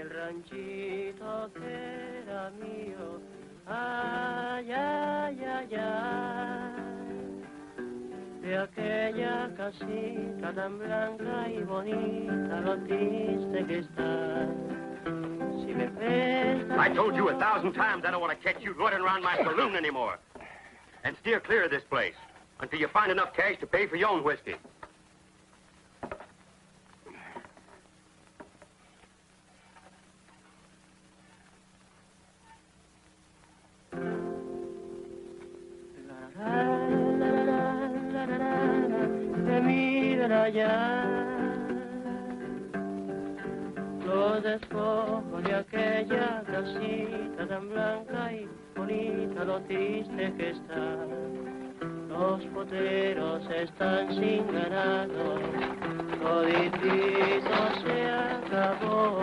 aquel ranchito que era mío. Ay, ay, ay, ay. De aquella casita tan blanca y bonita, lo triste que está. Si me prestas... I told you 1,000 times I don't want to catch you loitering around my saloon anymore. And steer clear of this place until you find enough cash to pay for your own whiskey. Los despojos de aquella casita tan blanca y bonita, lo triste que está. Los potreros están sin ganado, toditito se acabó.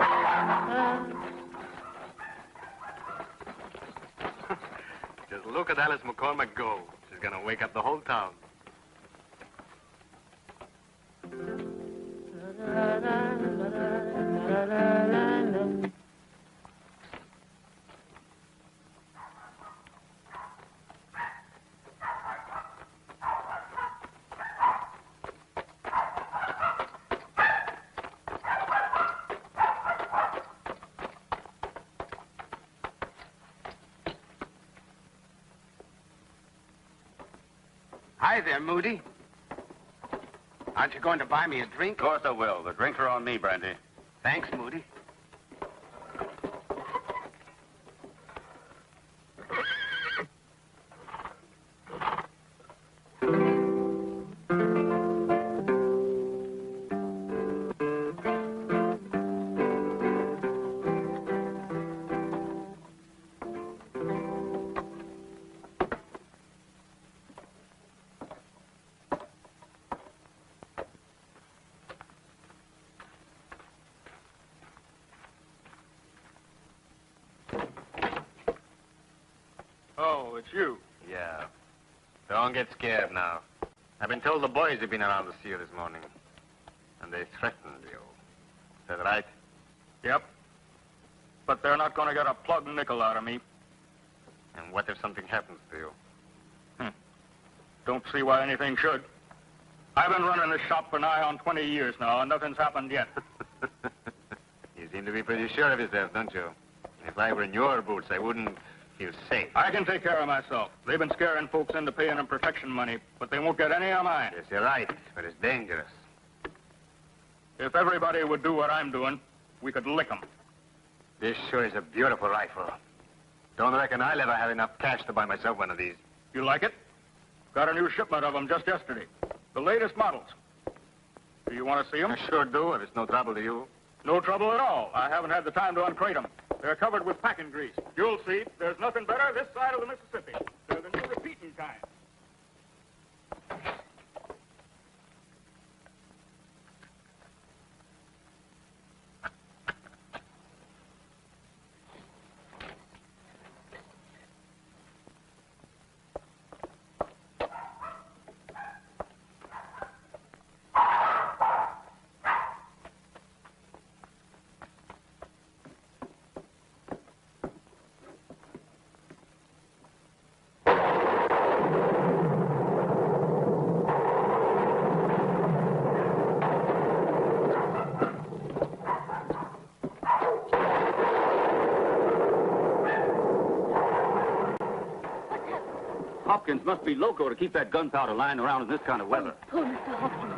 Just look at Alice McCormick go. She's gonna wake up the whole town. Hi there, Moody. Aren't you going to buy me a drink? Of course I will. The drinks are on me, Brandy. Thanks, Moody. Oh, it's you. Yeah. Don't get scared now. I've been told the boys have been around to see you this morning. And they threatened you. Is that right? Yep. But they're not going to get a plug nickel out of me. And what if something happens to you? Don't see why anything should. I've been running this shop for nigh on 20 years now, and nothing's happened yet. You seem to be pretty sure of yourself, don't you? If I were in your boots, I wouldn't feel safe. I can take care of myself. They've been scaring folks into paying them protection money, but they won't get any of mine. Yes, you're right, but it's dangerous. If everybody would do what I'm doing, we could lick them. This sure is a beautiful rifle. Don't reckon I'll ever have enough cash to buy myself one of these. You like it? Got a new shipment of them just yesterday. The latest models. Do you want to see them? I sure do, if it's no trouble to you. No trouble at all. I haven't had the time to uncrate them. They're covered with packing grease. You'll see, there's nothing better this side of the Mississippi. They're the new repeating kind. Hopkins must be loco to keep that gunpowder lying around in this kind of weather. Poor Mr. Hopkins.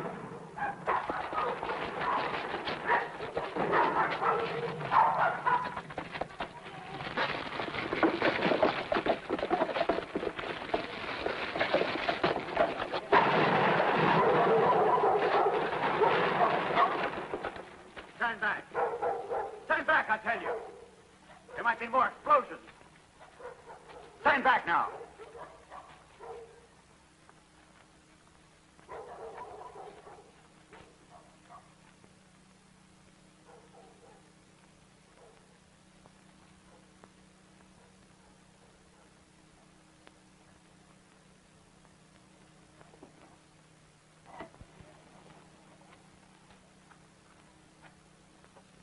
Stand back. Stand back, I tell you. There might be more explosions. Stand back now.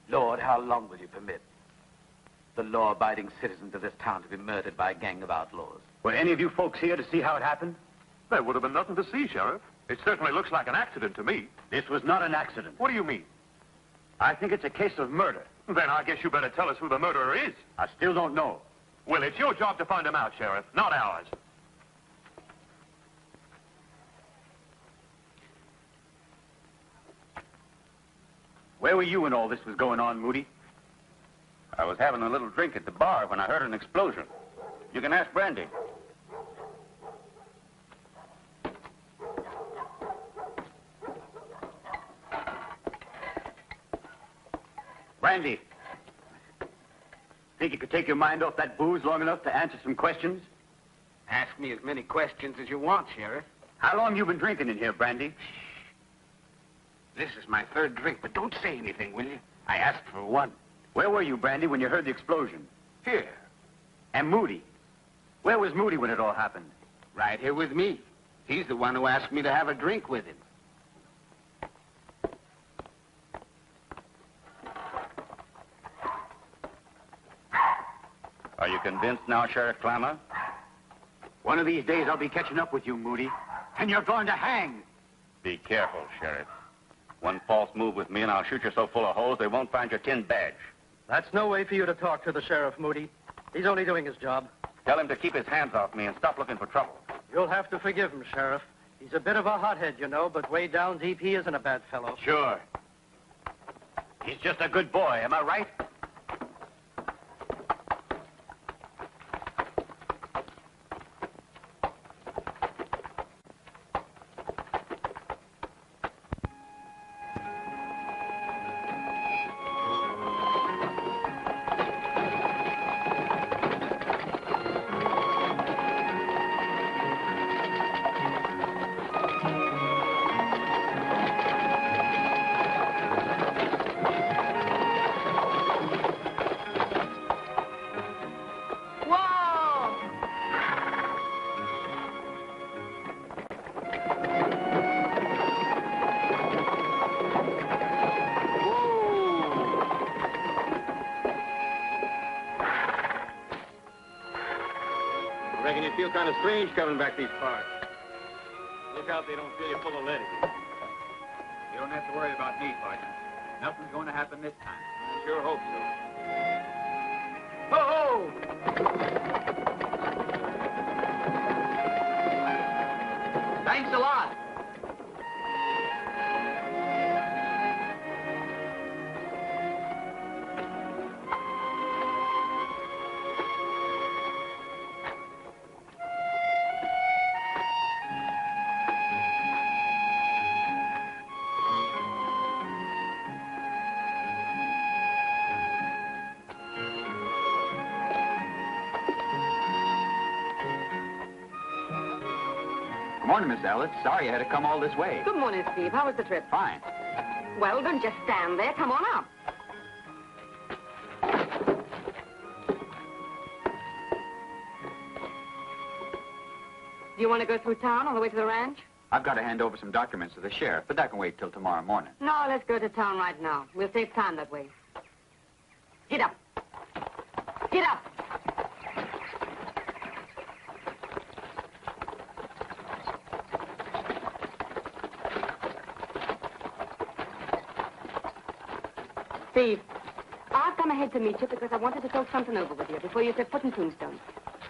Lord, how long will you permit the law-abiding citizens of this town to be murdered by a gang of outlaws? Were any of you folks here to see how it happened? There would have been nothing to see, Sheriff. It certainly looks like an accident to me. This was not an accident. What do you mean? I think it's a case of murder. Then I guess you better tell us who the murderer is. I still don't know. Well, it's your job to find him out, Sheriff, not ours. Where were you when all this was going on, Moody? I was having a little drink at the bar when I heard an explosion. You can ask Brandy. Brandy, think you could take your mind off that booze long enough to answer some questions? Ask me as many questions as you want, Sheriff. How long you been drinking in here, Brandy? This is my third drink, but don't say anything, will you? I asked for one. Where were you, Brandy, when you heard the explosion? Here. And Moody? Where was Moody when it all happened? Right here with me. He's the one who asked me to have a drink with him. Are you convinced now, Sheriff Clammer? One of these days I'll be catching up with you, Moody. And you're going to hang. Be careful, Sheriff. One false move with me and I'll shoot you so full of holes they won't find your tin badge. That's no way for you to talk to the sheriff, Moody. He's only doing his job. Tell him to keep his hands off me and stop looking for trouble. You'll have to forgive him, Sheriff. He's a bit of a hothead, you know, but way down deep, he isn't a bad fellow. Sure. He's just a good boy, am I right? Reckon you feel kind of strange coming back these parts. Look out they don't fill you full of lead. You don't have to worry about me, partner. Nothing's going to happen this time. I sure hope so. Ho-ho! Thanks a lot. Morning, Miss Ellis. Sorry you had to come all this way. Good morning, Steve. How was the trip? Fine. Well, don't just stand there. Come on up. Do you want to go through town all the way to the ranch? I've got to hand over some documents to the sheriff, but that can wait till tomorrow morning. No, let's go to town right now. We'll save time that way. Get up. Get up. Steve, I've come ahead to meet you because I wanted to talk something over with you before you set foot in Tombstone.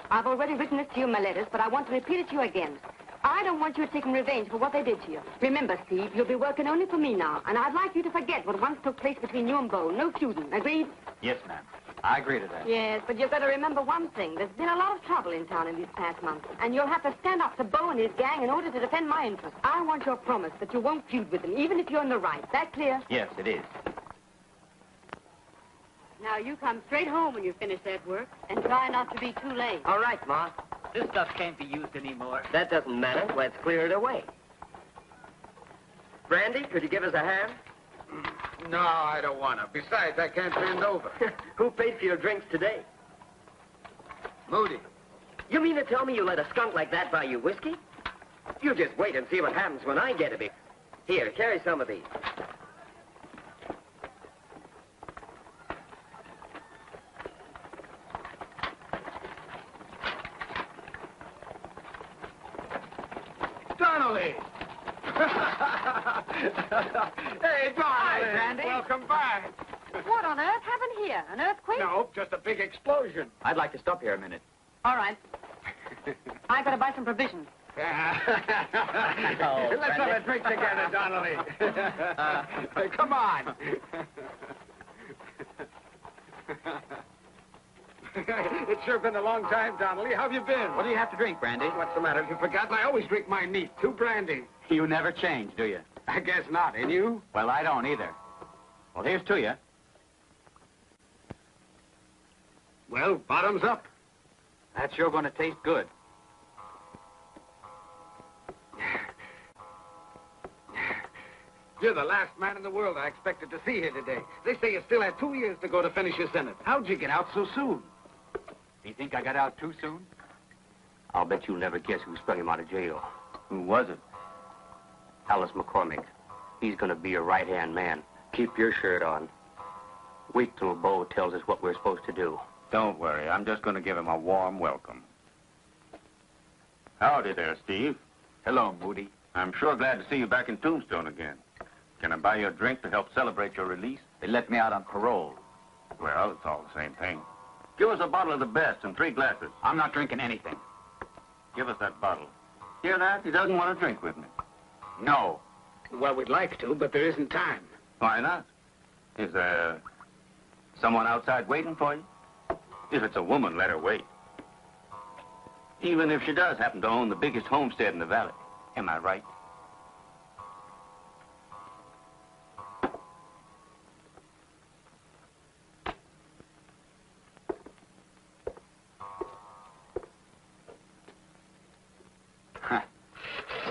I've already written this to you in my letters, but I want to repeat it to you again. I don't want you taking revenge for what they did to you. Remember, Steve, you'll be working only for me now, and I'd like you to forget what once took place between you and Bo. No feuding. Agreed? Yes, ma'am. I agree to that. Yes, but you've got to remember one thing. There's been a lot of trouble in town in these past months, and you'll have to stand up to Bo and his gang in order to defend my interests. I want your promise that you won't feud with them, even if you're in the right. That clear? Yes, it is. Now, you come straight home when you finish that work, and try not to be too late. All right, Ma. This stuff can't be used anymore. That doesn't matter. Let's clear it away. Brandy, could you give us a hand? No, I don't want to. Besides, I can't bend over. Who paid for your drinks today? Moody. You mean to tell me you let a skunk like that buy you whiskey? You just wait and see what happens when I get a big... Here, carry some of these. Hey, Don. Hi, Sandy. Welcome back. What on earth happened here? An earthquake? No, just a big explosion. I'd like to stop here a minute. All right. I gotta buy some provisions. Let's have a drink together, Donnelly. Come on. It's sure been a long time, Donnelly. How have you been? What do you have to drink, Brandy? What's the matter? Have you forgotten? I always drink mine neat. 2 brandy. You never change, do you? I guess not. And you? Well, I don't either. Well, here's to you. Well, bottoms up. That's sure going to taste good. You're the last man in the world I expected to see here today. They say you still had 2 years to go to finish your sentence. How'd you get out so soon? Do you think I got out too soon? I'll bet you'll never guess who sprung him out of jail. Who was it? Alice McCormick. He's gonna be your right-hand man. Keep your shirt on. Wait till Bo tells us what we're supposed to do. Don't worry. I'm just going to give him a warm welcome. Howdy there, Steve. Hello, Moody. I'm sure glad to see you back in Tombstone again. Can I buy you a drink to help celebrate your release? They let me out on parole. Well, it's all the same thing. Give us a bottle of the best and 3 glasses. I'm not drinking anything. Give us that bottle. Hear that? He doesn't want to drink with me. No. Well, we'd like to, but there isn't time. Why not? Is there someone outside waiting for you? If it's a woman, let her wait. Even if she does happen to own the biggest homestead in the valley. Am I right?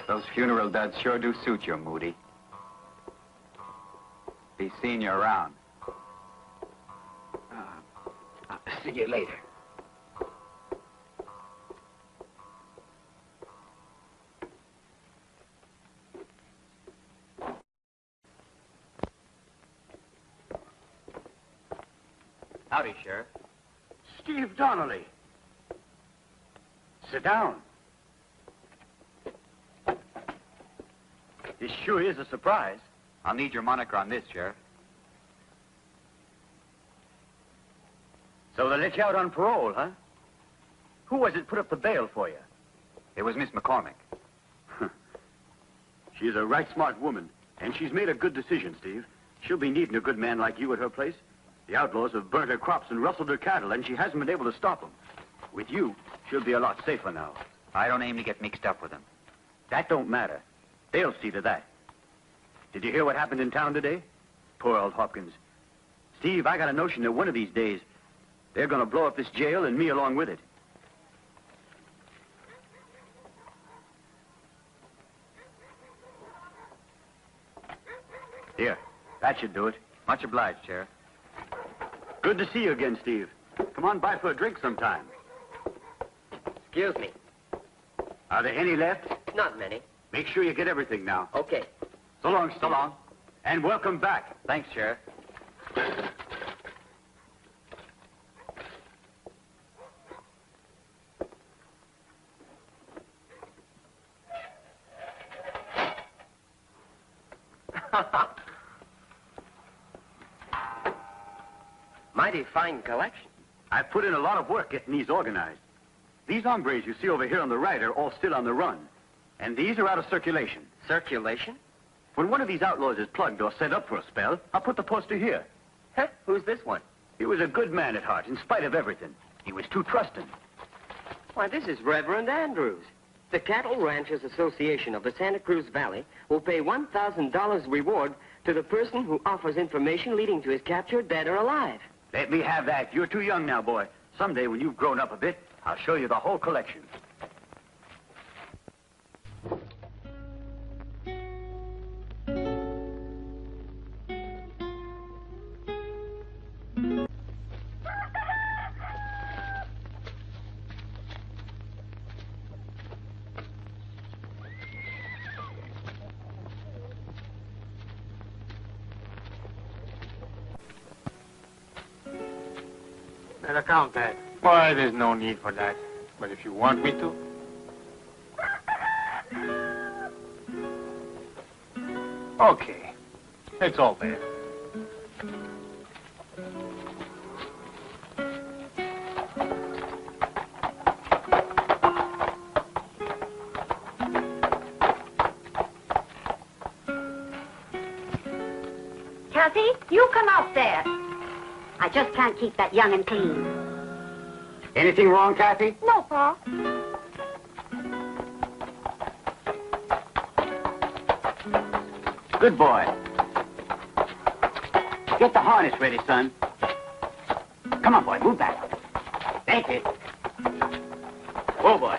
Those funeral duds sure do suit you, Moody. Be seeing you around. I'll see you later. Howdy, Sheriff. Steve Donnelly. Sit down. This sure is a surprise. I'll need your moniker on this, Sheriff. So they let you out on parole, huh? Who was it put up the bail for you? It was Miss McCormick. She's a right smart woman, and she's made a good decision, Steve. She'll be needing a good man like you at her place. The outlaws have burnt her crops and rustled her cattle, and she hasn't been able to stop them. With you, she'll be a lot safer now. I don't aim to get mixed up with them. That don't matter. They'll see to that. Did you hear what happened in town today? Poor old Hopkins. Steve, I got a notion that one of these days, they're going to blow up this jail and me along with it. Here, that should do it. Much obliged, Sheriff. Good to see you again, Steve. Come on by for a drink sometime. Excuse me. Are there any left? Not many. Make sure you get everything now. Okay. So long, Steve. So long. And welcome back. Thanks, Sheriff. Mighty fine collection. I've put in a lot of work getting these organized. These hombres you see over here on the right are all still on the run. And these are out of circulation. Circulation? When one of these outlaws is plugged or set up for a spell, I'll put the poster here. Huh? Who's this one? He was a good man at heart, in spite of everything. He was too trusting. Why, this is Reverend Andrews. The Cattle Ranchers Association of the Santa Cruz Valley will pay $1,000 reward to the person who offers information leading to his capture, dead or alive. Let me have that. You're too young now, boy. Someday, when you've grown up a bit, I'll show you the whole collection. Better count that. Why, there's no need for that. But if you want me to... Okay. It's all there. Kathy, you come out there. I just can't keep that young and clean. Anything wrong, Kathy? No, Pa. Good boy. Get the harness ready, son. Come on, boy, move back. Thank you. Whoa, boy.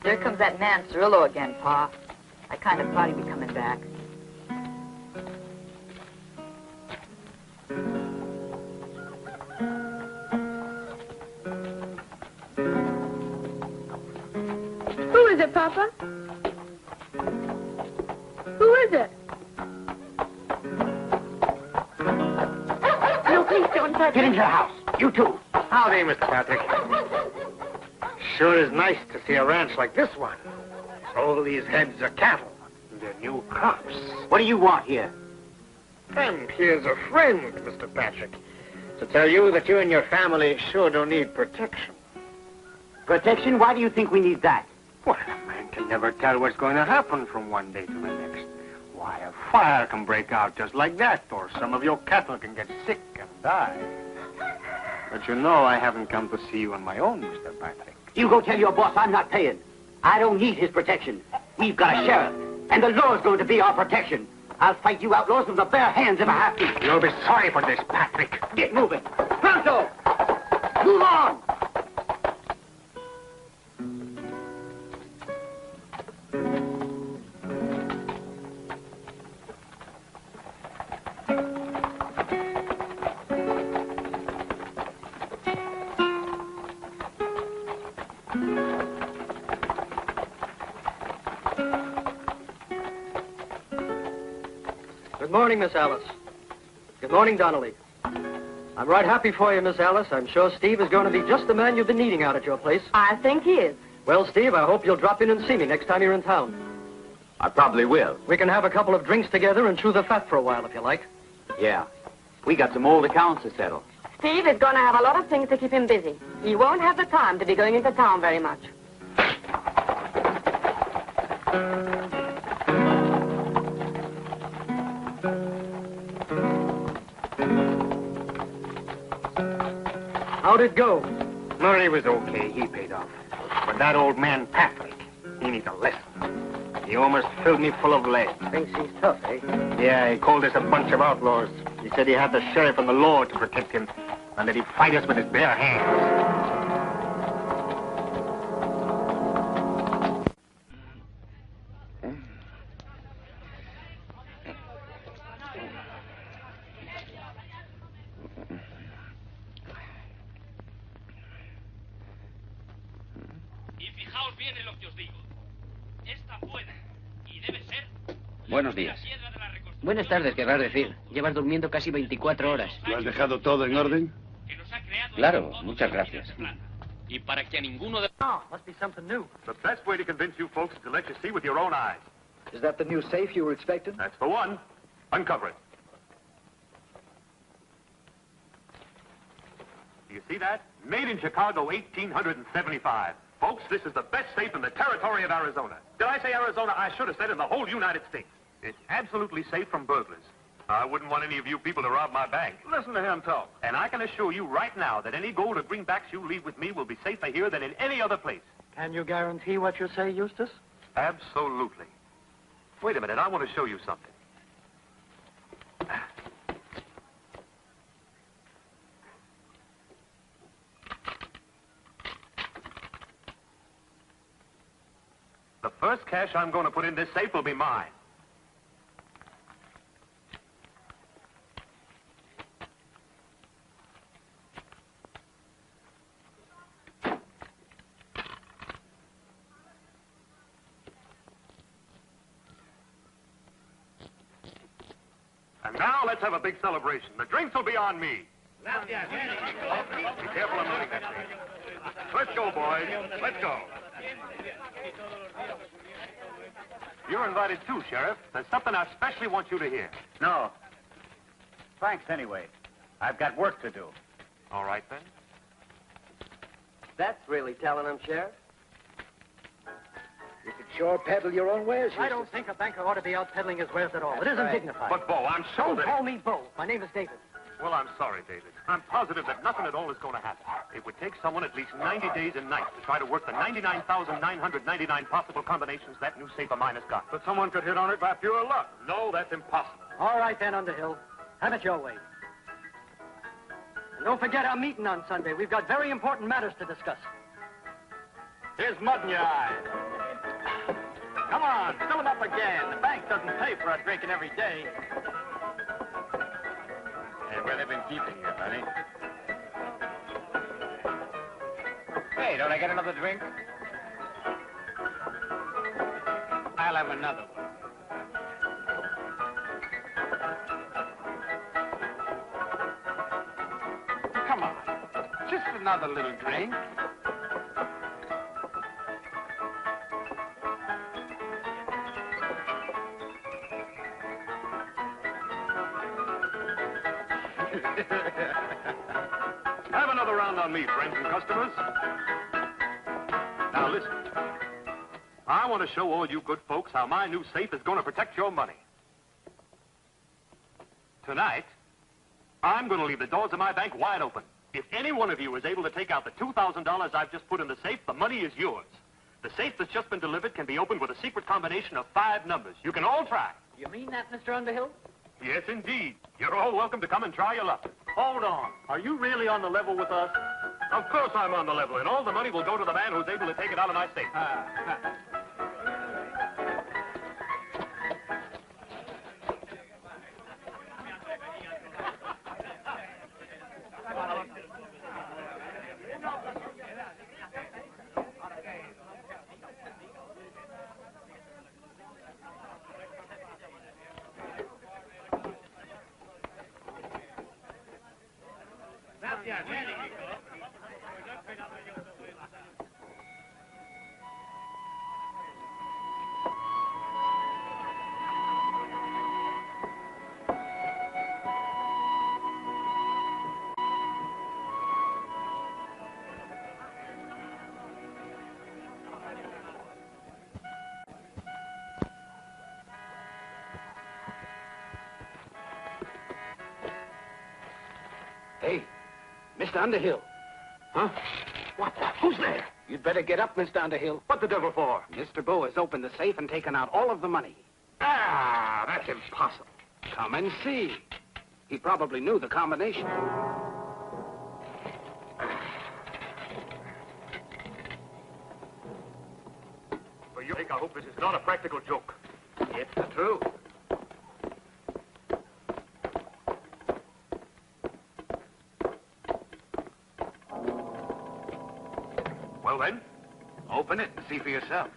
There comes that man Cirillo again, Pa. I kind of thought he'd be coming back. Who is it, Papa? Who is it? No, please don't touch Get into the house. You too. Howdy, Mr. Patrick. Sure is nice to see a ranch like this one. All these heads are cattle. They're new crops. What do you want here? And here's a friend, Mr. Patrick, to tell you that you and your family sure don't need protection. Protection? Why do you think we need that? Well, a man can never tell what's going to happen from one day to the next. Why, a fire can break out just like that, or some of your cattle can get sick and die. But you know I haven't come to see you on my own, Mr. Patrick. You go tell your boss I'm not paying. I don't need his protection. We've got a sheriff, and the law's going to be our protection. I'll fight you outlaws with the bare hands if I have to. You'll be sorry for this, Patrick. Get moving. Pronto! Move on! Good morning, Miss Alice. Good morning, Donnelly. I'm right happy for you, Miss Alice. I'm sure Steve is going to be just the man you've been needing out at your place. I think he is. Well, Steve, I hope you'll drop in and see me next time you're in town. I probably will. We can have a couple of drinks together and chew the fat for a while, if you like. Yeah. We got some old accounts to settle. Steve is going to have a lot of things to keep him busy. He won't have the time to be going into town very much. How'd it go? Murray was okay. He paid off. But that old man, Patrick, he needs a lesson. He almost filled me full of lead. Thinks he's tough, eh? Yeah, he called us a bunch of outlaws. He said he had the sheriff and the law to protect him, and that he'd fight us with his bare hands. Buenos días. Buenas tardes, querrás decir. Llevas durmiendo casi 24 horas. ¿Lo has dejado todo en orden? Claro, muchas gracias. Y para que a ninguno de... Oh, must be something new. The best way to convince you folks is to let you see with your own eyes. Is that the new safe you were expecting? That's for one. Uncover it. Do you see that? Made in Chicago, 1875. Folks, this is the best safe in the territory of Arizona. Did I say Arizona? I should have said in the whole United States. It's absolutely safe from burglars. I wouldn't want any of you people to rob my bank. Listen to him talk. And I can assure you right now that any gold or greenbacks you leave with me will be safer here than in any other place. Can you guarantee what you say, Eustace? Absolutely. Wait a minute, I want to show you something. The first cash I'm going to put in this safe will be mine. And now let's have a big celebration. The drinks will be on me. Be careful of moving that thing. Let's go, boys. Let's go. You're invited too, Sheriff. There's something I especially want you to hear. No. Thanks anyway. I've got work to do. All right, then. That's really telling him, Sheriff. You could sure peddle your own wares. I don't think a banker ought to be out peddling his wares at all. It isn't dignified. But, Bo, I'm sure Don't that... call me Bo. My name is David. Well, I'm sorry, David. I'm positive that nothing at all is going to happen. It would take someone at least 90 days and nights to try to work the 99,999 possible combinations that new safe of mine has got. But someone could hit on it by pure luck. No, that's impossible. All right, then, Underhill. Have it your way. And don't forget our meeting on Sunday. We've got very important matters to discuss. Here's mud in your eye. Come on, fill them up again. The bank doesn't pay for our drinking every day. Hey, where they been keeping you, buddy? Hey, don't I get another drink? I'll have another one. Come on, just another little drink. Have another round on me, friends and customers. Now, listen. I want to show all you good folks how my new safe is going to protect your money. Tonight, I'm going to leave the doors of my bank wide open. If any one of you is able to take out the $2,000 I've just put in the safe, the money is yours. The safe that's just been delivered can be opened with a secret combination of 5 numbers. You can all try. You mean that, Mr. Underhill? Yes, indeed. You're all welcome to come and try your luck. Hold on. Are you really on the level with us? Of course I'm on the level, and all the money will go to the man who's able to take it out of my safe. Hey, Mr. Underhill. Huh? What the? Who's there? You'd better get up, Mr. Underhill. What the devil for? Mr. Bo has opened the safe and taken out all of the money. Ah, that's impossible. Come and see. He probably knew the combination. For your sake, I hope this is not a practical joke. It's the truth. Well, then, Open it and see for yourself.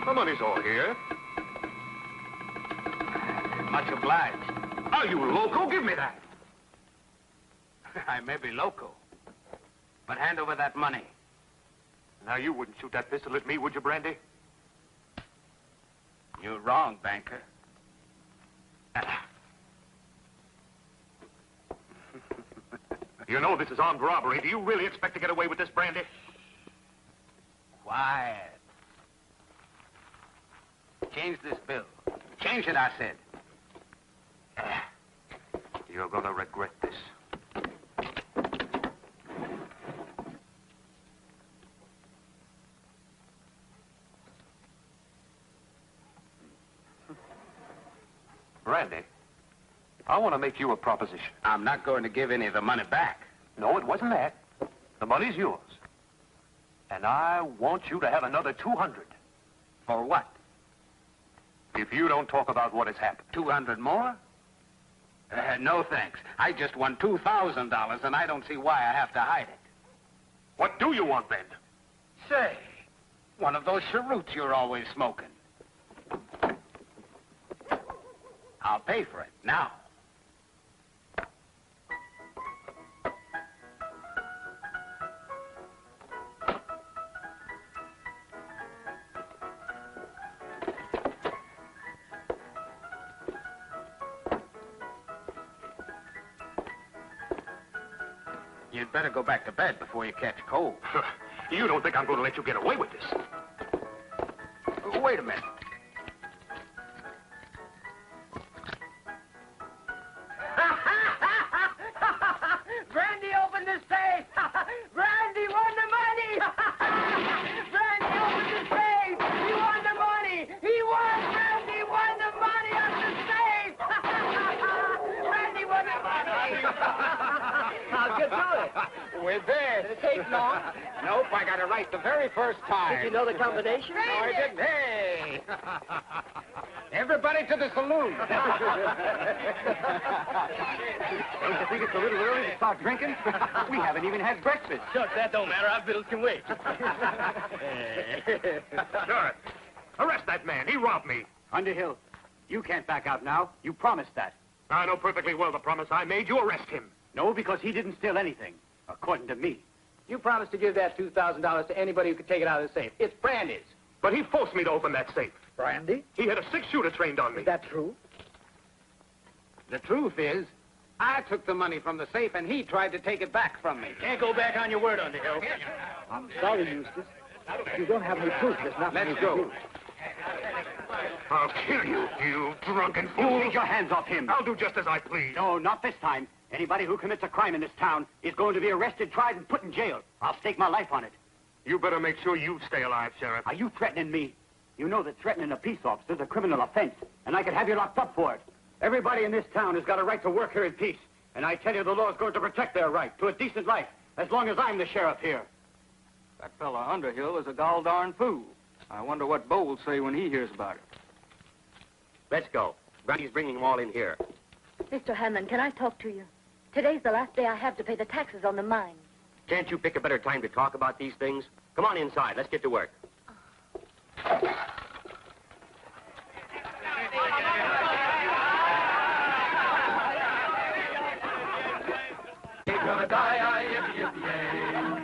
the money's all here. Much obliged. Are you loco? Give me that. I may be loco, but hand over that money. Now, you wouldn't shoot that pistol at me, would you, Brandy? You're wrong, banker. You know this is armed robbery. Do you really expect to get away with this, Brandy? Quiet. Change this bill. Change it, I said. You're gonna regret this. Randy, I want to make you a proposition. I'm not going to give any of the money back. No, it wasn't that. The money's yours. And I want you to have another 200. For what? If you don't talk about what has happened. 200 more? No, thanks. I just won $2,000, and I don't see why I have to hide it. What do you want, then? Say, One of those cheroots you're always smoking. I'll pay for it now. You'd better go back to bed before you catch cold. You don't think I'm going to let you get away with this? Wait a minute. Brandy opened the safe! Brandy won the money! Brandy opened the safe! He won the money! He won! Brandy won the money out of the safe! Brandy won the money! How'd you do it? With this. Did it take long? Nope, I got it right the very first time. Did you know the combination? No, I didn't. Hey! Everybody to the saloon. Don't you think it's a little early to start drinking? We haven't even had breakfast. Shucks, that don't matter. Our vittles can wait. Sheriff, arrest that man. He robbed me. Underhill, you can't back out now. You promised that. I know perfectly well the promise I made. You arrest him. No, because he didn't steal anything, according to me. You promised to give that $2,000 to anybody who could take it out of the safe. It's Brandy's. But he forced me to open that safe. Brandy? He had a six-shooter trained on me. Is that true? The truth is, I took the money from the safe and he tried to take it back from me. Can't go back on your word, Underhill. I'm sorry, Eustace. You don't have any proof. There's nothing Let's go. I'll kill you, you drunken fool. Take your hands off him. I'll do just as I please. No, not this time. Anybody who commits a crime in this town is going to be arrested, tried, and put in jail. I'll stake my life on it. You better make sure you stay alive, Sheriff. Are you threatening me? You know that threatening a peace officer is a criminal offense, and I could have you locked up for it. Everybody in this town has got a right to work here in peace, and I tell you the law is going to protect their right to a decent life as long as I'm the sheriff here. That fella Underhill is a gall-darn fool. I wonder what Bo will say when he hears about it. Let's go. Brandy's bringing them all in here. Mr. Hanlon, can I talk to you? Today's the last day I have to pay the taxes on the mine. Can't you pick a better time to talk about these things? Come on inside. Let's get to work.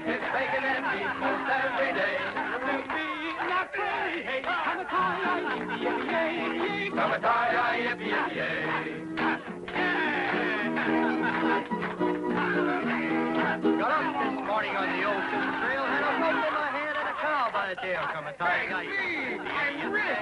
It's bacon and beef most every day. Not pretty, hey, Got up this morning on the ocean trail, had a rope in my hand and a cow by the tail. Come and tie I'm rich.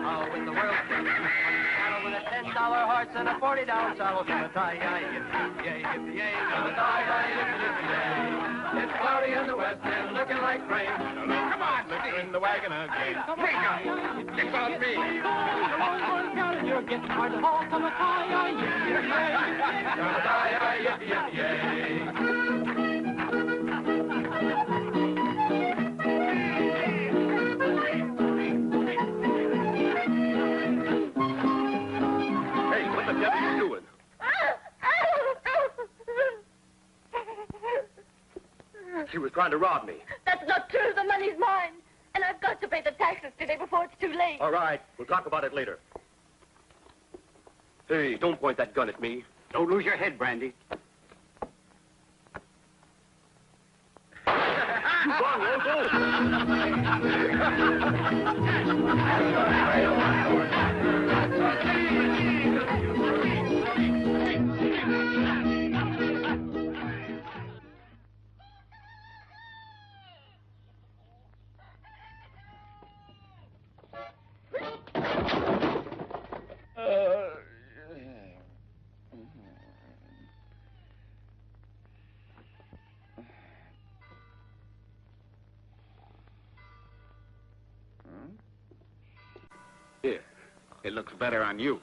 Oh, in the world, saddle with a $10 horse and a $40 saddle. Come and tie, yippee-yay, yippee-yay. Come and tie, yippee-yay. It's cloudy in the west and looking like rain. Come on, liquor in the wagon again. Wake up. It's on me. You're getting hard to haul. Come and tie, yippee-yay. Come and tie, yippee-yay. What the devil are you doing? She was trying to rob me. That's not true. The money's mine. And I've got to pay the taxes today before it's too late. All right, we'll talk about it later. Hey, don't point that gun at me. Don't lose your head, Brandy. You gone, Here, it looks better on you.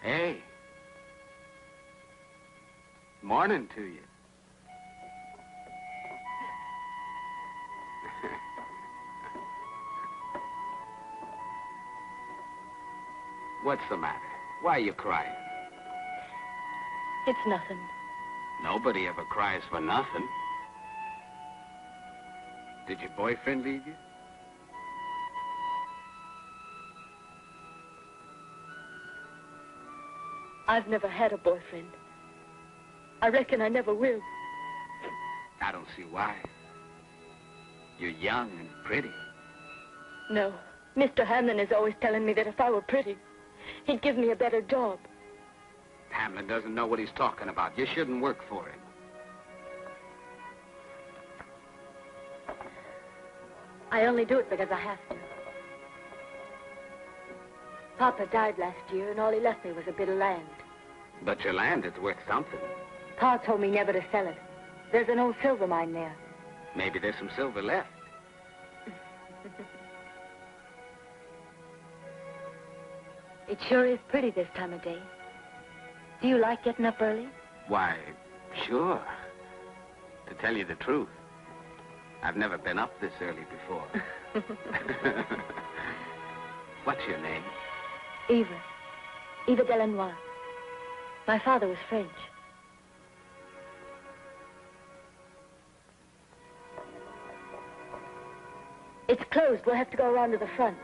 Hey. Morning to you. What's the matter? Why are you crying? It's nothing. Nobody ever cries for nothing. Did your boyfriend leave you? I've never had a boyfriend. I reckon I never will. I don't see why. You're young and pretty. No. Mr. Hamlin is always telling me that if I were pretty, he'd give me a better job. Hamlin doesn't know what he's talking about. You shouldn't work for him. I only do it because I have to. Papa died last year, and all he left me was a bit of land. But your land is worth something. Pa told me never to sell it. There's an old silver mine there. Maybe there's some silver left. It sure is pretty this time of day. Do you like getting up early? Why, sure. To tell you the truth, I've never been up this early before. What's your name? Eva. Eva Delanois. My father was French. It's closed. We'll have to go around to the front.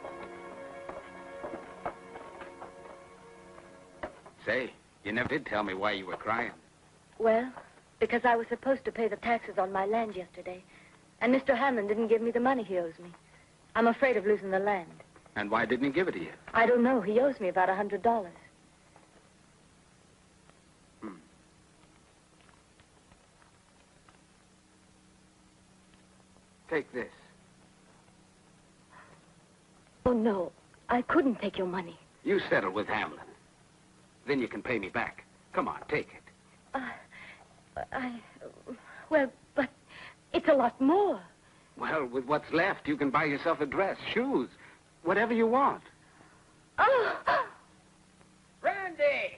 Say, you never did tell me why you were crying. Well, because I was supposed to pay the taxes on my land yesterday, and Mr. Hamlin didn't give me the money he owes me. I'm afraid of losing the land. And why didn't he give it to you? I don't know. He owes me about $100. Take this. Oh, no. I couldn't take your money. You settle with Hamlin. Then you can pay me back. Come on, take it. Well, but it's a lot more. Well, with what's left, you can buy yourself a dress, shoes, whatever you want. Oh! Randy!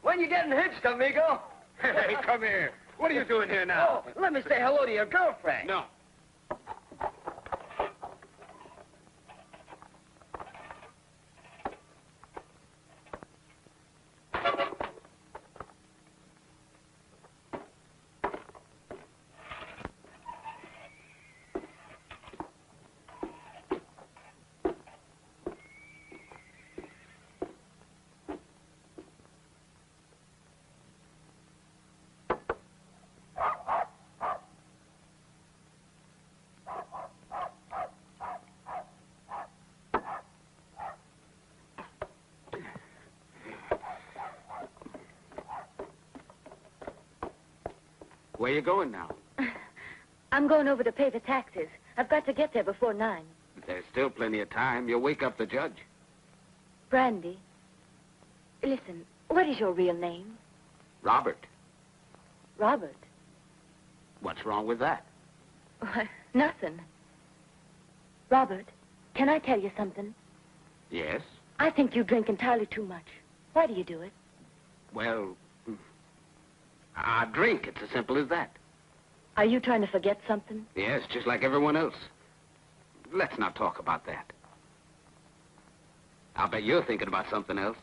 When you getting hitched, amigo? Hey, come here. What are you doing here now? Oh, let me say hello to your girlfriend. No. Where you going now? I'm going over to pay the taxes. I've got to get there before 9. There's still plenty of time. You'll wake up the judge. Brandy, listen, what is your real name? Robert. Robert? What's wrong with that? Why, nothing. Robert, can I tell you something? Yes? I think you drink entirely too much. Why do you do it? Well, I drink. It's as simple as that. Are you trying to forget something? Yes, just like everyone else. Let's not talk about that. I'll bet you're thinking about something else.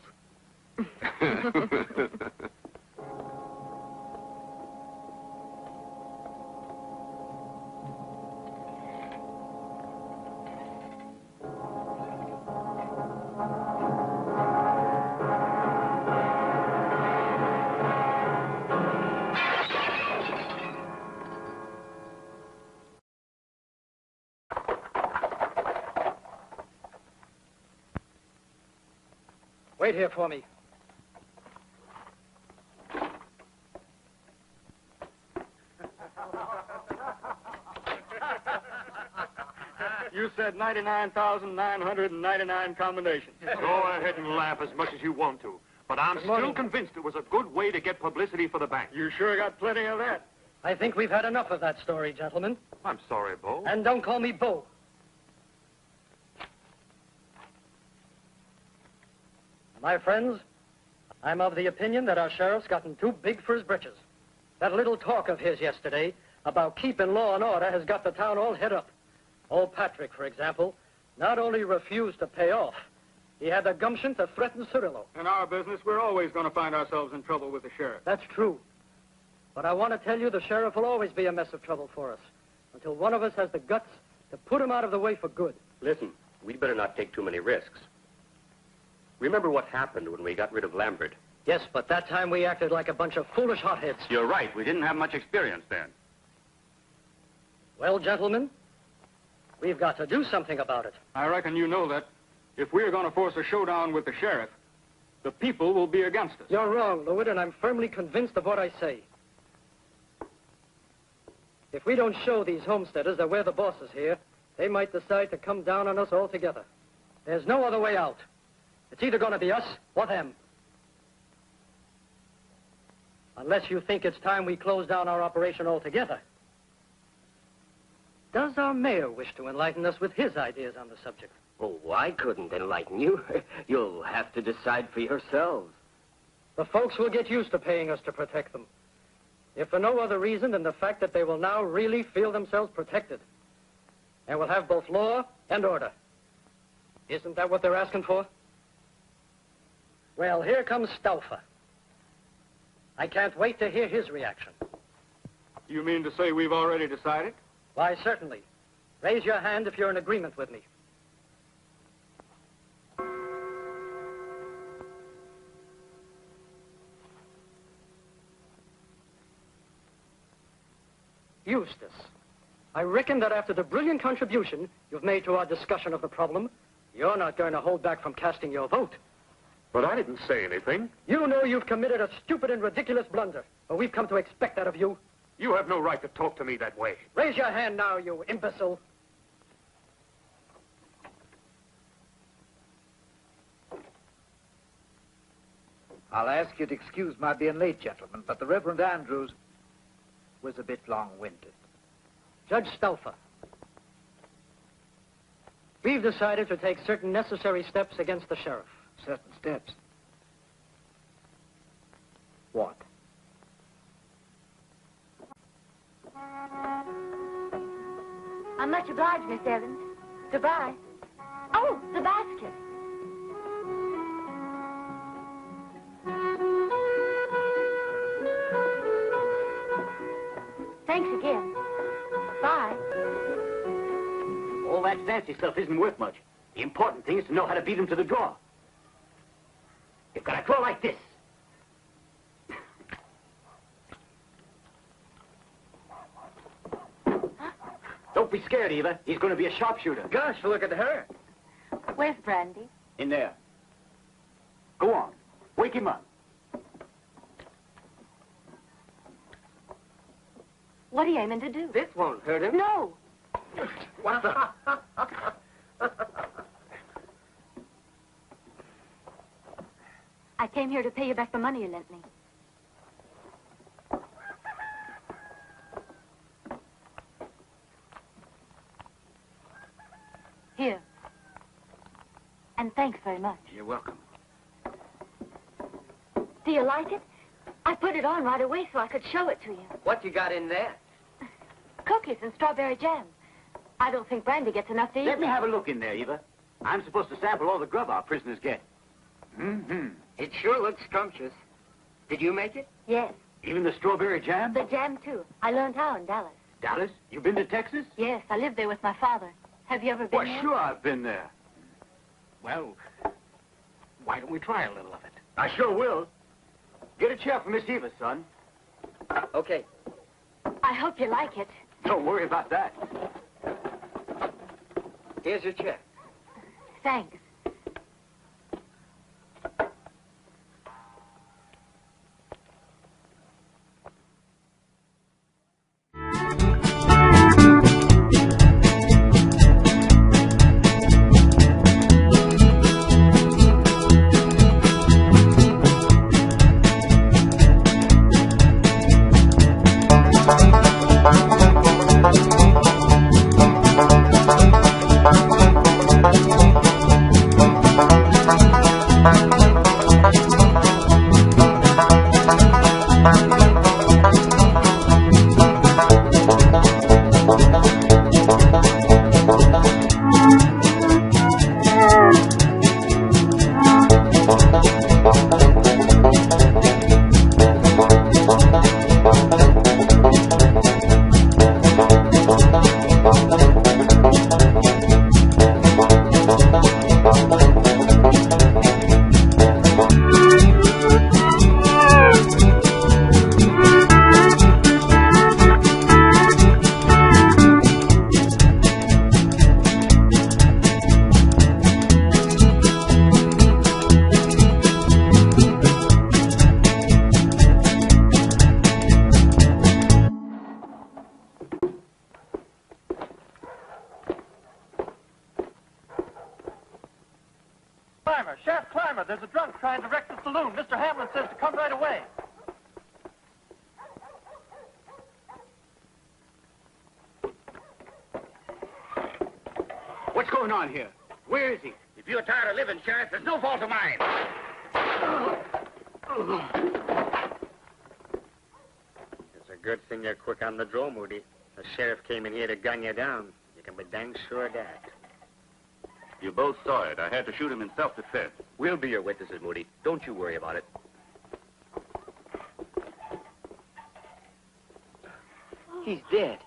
Wait here for me. You said 99,999 combinations. Go ahead and laugh as much as you want to. But I'm still convinced it was a good way to get publicity for the bank. You sure got plenty of that. I think we've had enough of that story, gentlemen. I'm sorry, Bo. And don't call me Bo. My friends, I'm of the opinion that our sheriff's gotten too big for his britches. That little talk of his yesterday about keeping law and order has got the town all hit up. Old Patrick, for example, not only refused to pay off, he had the gumption to threaten Cirillo. In our business, we're always going to find ourselves in trouble with the sheriff. That's true. But I want to tell you the sheriff will always be a mess of trouble for us until one of us has the guts to put him out of the way for good. Listen, we'd better not take too many risks. Remember what happened when we got rid of Lambert? Yes, but that time we acted like a bunch of foolish hotheads. You're right. We didn't have much experience then. Well, gentlemen, we've got to do something about it. I reckon you know that if we're going to force a showdown with the sheriff, the people will be against us. You're wrong, Lewitt, and I'm firmly convinced of what I say. If we don't show these homesteaders that we're the bosses here, they might decide to come down on us altogether. There's no other way out. It's either going to be us or them. Unless you think it's time we close down our operation altogether. Does our mayor wish to enlighten us with his ideas on the subject? Oh, I couldn't enlighten you. You'll have to decide for yourselves. The folks will get used to paying us to protect them. If for no other reason than the fact that they will now really feel themselves protected. And will have both law and order. Isn't that what they're asking for? Well, here comes Stauffer. I can't wait to hear his reaction. You mean to say we've already decided? Why, certainly. Raise your hand if you're in agreement with me. Eustace, I reckon that after the brilliant contribution you've made to our discussion of the problem, you're not going to hold back from casting your vote. But I didn't say anything. You know you've committed a stupid and ridiculous blunder, but we've come to expect that of you. You have no right to talk to me that way. Raise your hand now, you imbecile. I'll ask you to excuse my being late, gentlemen, but the Reverend Andrews was a bit long-winded. Judge Stauffer, we've decided to take certain necessary steps against the sheriff. Certain steps? What? I'm much obliged, Miss Evans. Goodbye. Oh, the basket. Thanks again. Bye. All that fancy stuff isn't worth much. The important thing is to know how to beat him to the draw. You've got to draw like this. Don't be scared, Eva. He's going to be a sharpshooter. Gosh, look at her. Where's Brandy? In there. Go on. Wake him up. What are you aiming to do? This won't hurt him. No. What the? I came here to pay you back the money you lent me. Here. And thanks very much. You're welcome. Do you like it? I put it on right away so I could show it to you. What you got in there? Cookies and strawberry jam. I don't think Brandy gets enough to eat. Let me have a look in there, Eva. I'm supposed to sample all the grub our prisoners get. Mm-hmm. It sure looks scrumptious. Did you make it? Yes. Even the strawberry jam? The jam, too. I learned how in Dallas. Dallas? You been to Texas? Yes, I lived there with my father. Have you ever been there? Why, sure I've been there. Well, why don't we try a little of it? I sure will. Get a chair for Miss Eva, son. Okay. I hope you like it. Don't worry about that. Here's your check. Thanks. soon. Mr. Hamlin says to come right away. What's going on here? Where is he? If you're tired of living, Sheriff, there's no fault of mine. It's a good thing you're quick on the draw, Moody. The sheriff came in here to gun you down. You can be dang sure of that. You both saw it. I had to shoot him in self-defense. We'll be your witnesses, Moody. Don't you worry about it. He's dead.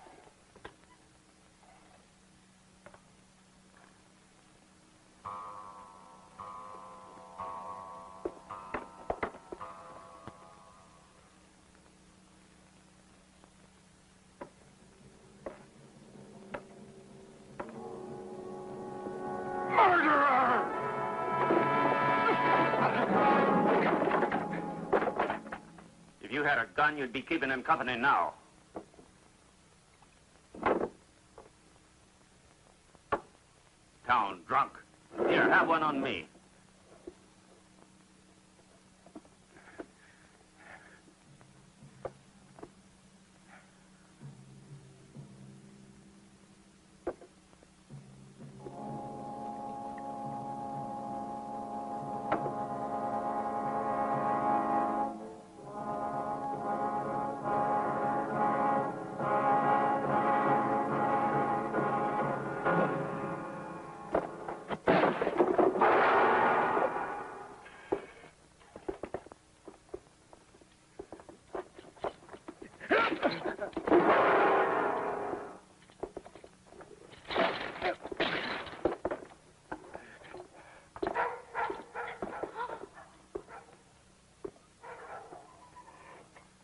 If you had a gun, you'd be keeping him company now. Town drunk. Here, have one on me.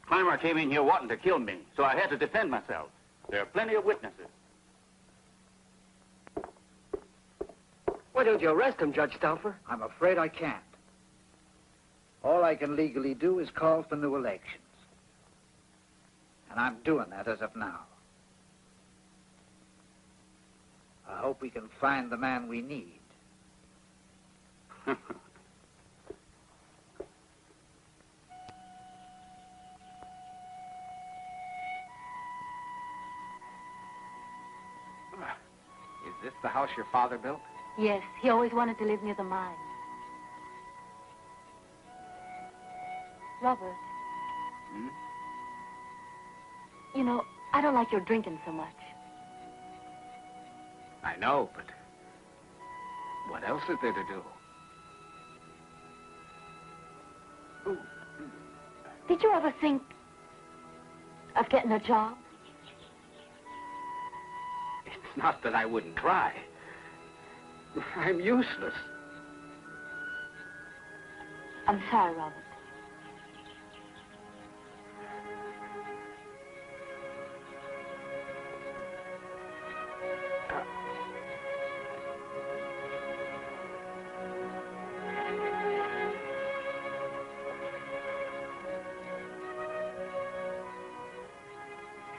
Clymer came in here wanting to kill me, so I had to defend myself. There are plenty of witnesses. Why don't you arrest him, Judge Stauffer? I'm afraid I can't. All I can legally do is call for new elections. And I'm doing that as of now. I hope we can find the man we need. Is this the house your father built? Yes, he always wanted to live near the mine. Robert. Hmm? You know, I don't like your drinking so much. I know, but what else is there to do? Did you ever think of getting a job? It's not that I wouldn't try. I'm useless. I'm sorry, Robert.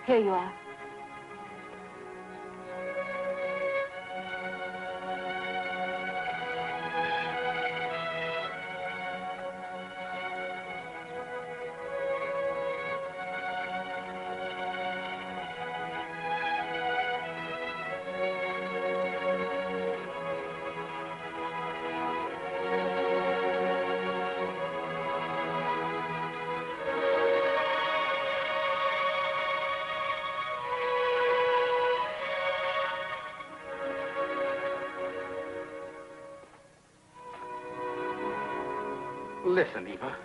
Here you are. Listen, Eva.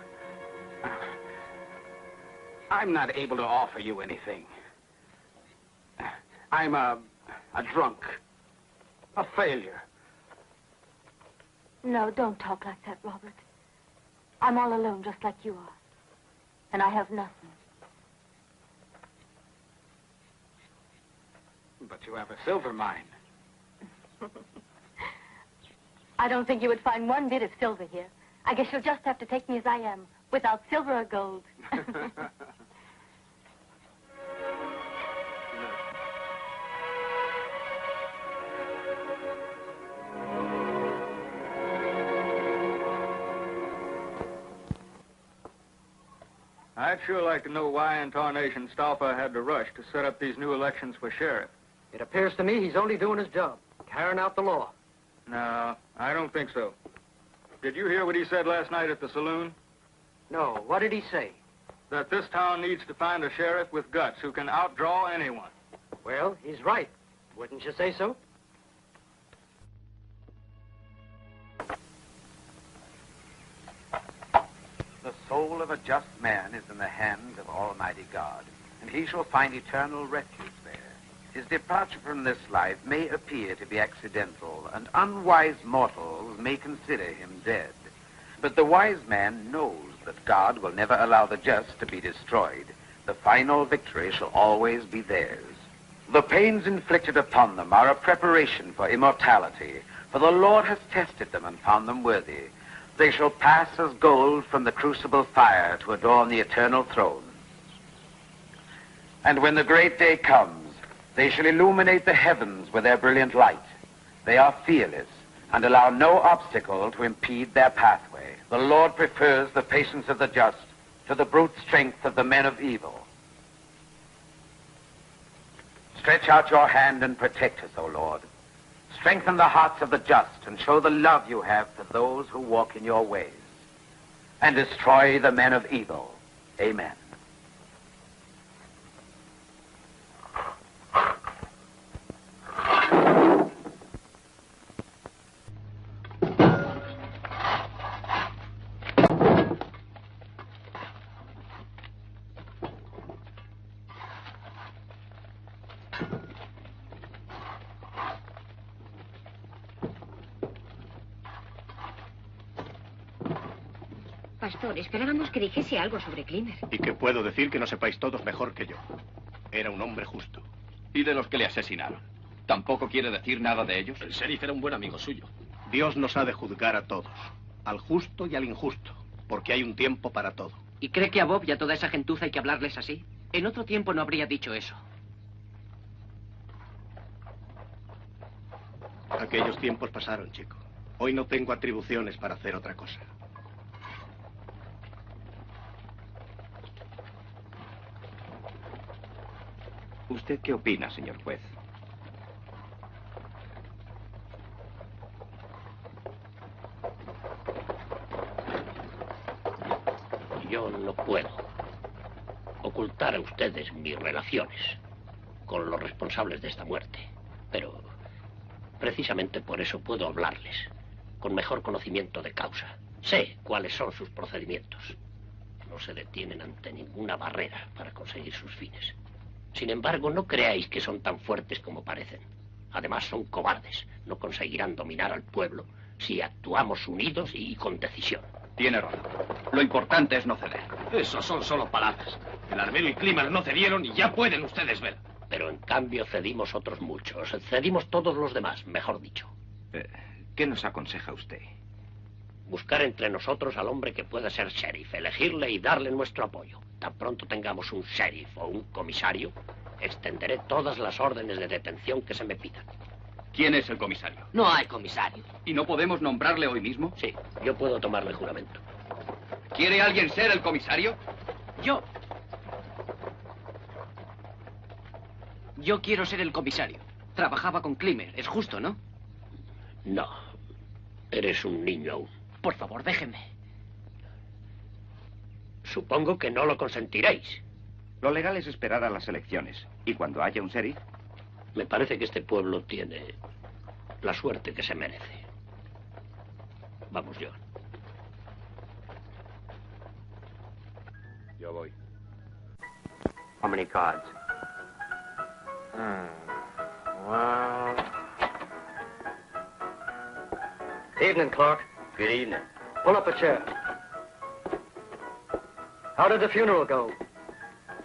I'm not able to offer you anything. I'm a drunk. A failure. No, don't talk like that, Robert. I'm all alone, just like you are. And I have nothing. But you have a silver mine. I don't think you would find one bit of silver here. I guess you'll just have to take me as I am, without silver or gold. I'd sure like to know why in tarnation Stauffer had to rush to set up these new elections for sheriff. It appears to me he's only doing his job, carrying out the law. No, I don't think so. Did you hear what he said last night at the saloon? No, what did he say? That this town needs to find a sheriff with guts who can outdraw anyone. Well, he's right. Wouldn't you say so? The soul of a just man is in the hand of Almighty God, and he shall find eternal refuge there. His departure from this life may appear to be accidental, and unwise mortals may consider him dead. But the wise man knows that God will never allow the just to be destroyed. The final victory shall always be theirs. The pains inflicted upon them are a preparation for immortality, for the Lord has tested them and found them worthy. They shall pass as gold from the crucible fire to adorn the eternal throne. And when the great day comes, they shall illuminate the heavens with their brilliant light. They are fearless and allow no obstacle to impede their pathway. The Lord prefers the patience of the just to the brute strength of the men of evil. Stretch out your hand and protect us, O Lord. Strengthen the hearts of the just and show the love you have for those who walk in your ways. And destroy the men of evil. Amen. Pastor, esperábamos que dijese algo sobre Klimer. Y que puedo decir que no sepáis todos mejor que yo. Era un hombre justo. ¿Y de los que le asesinaron? ¿Tampoco quiere decir nada de ellos? El sheriff era un buen amigo suyo. Dios nos ha de juzgar a todos, al justo y al injusto, porque hay un tiempo para todo. ¿Y cree que a Bob y a toda esa gentuza hay que hablarles así? En otro tiempo no habría dicho eso. Aquellos tiempos pasaron, chico. Hoy no tengo atribuciones para hacer otra cosa. ¿Usted qué opina, señor juez? Yo no puedo ocultar a ustedes mis relaciones con los responsables de esta muerte, pero precisamente por eso puedo hablarles con mejor conocimiento de causa. Sé cuáles son sus procedimientos. No se detienen ante ninguna barrera para conseguir sus fines. Sin embargo, no creáis que son tan fuertes como parecen. Además, son cobardes. No conseguirán dominar al pueblo si actuamos unidos y con decisión. Tiene razón. Lo importante es no ceder. Eso son solo palabras. El armero y Klimer no cedieron y ya pueden ustedes ver. Pero en cambio cedimos otros muchos. Cedimos todos los demás, mejor dicho. ¿Qué nos aconseja usted? Buscar entre nosotros al hombre que pueda ser sheriff, elegirle y darle nuestro apoyo. Tan pronto tengamos un sheriff o un comisario, extenderé todas las órdenes de detención que se me pidan. ¿Quién es el comisario? No hay comisario. ¿Y no podemos nombrarle hoy mismo? Sí, yo puedo tomarle juramento. ¿Quiere alguien ser el comisario? Yo quiero ser el comisario. Trabajaba con Klimer. Es justo, ¿no? No. Eres un niño aún. Por favor, déjeme. Supongo que no lo consentiréis. Lo legal es esperar a las elecciones. ¿Y cuando haya un sheriff? Me parece que este pueblo tiene la suerte que se merece. Vamos, John. Yo voy. How many cards? Well... Evening, Clark. Good evening. Pull up a chair. How did the funeral go?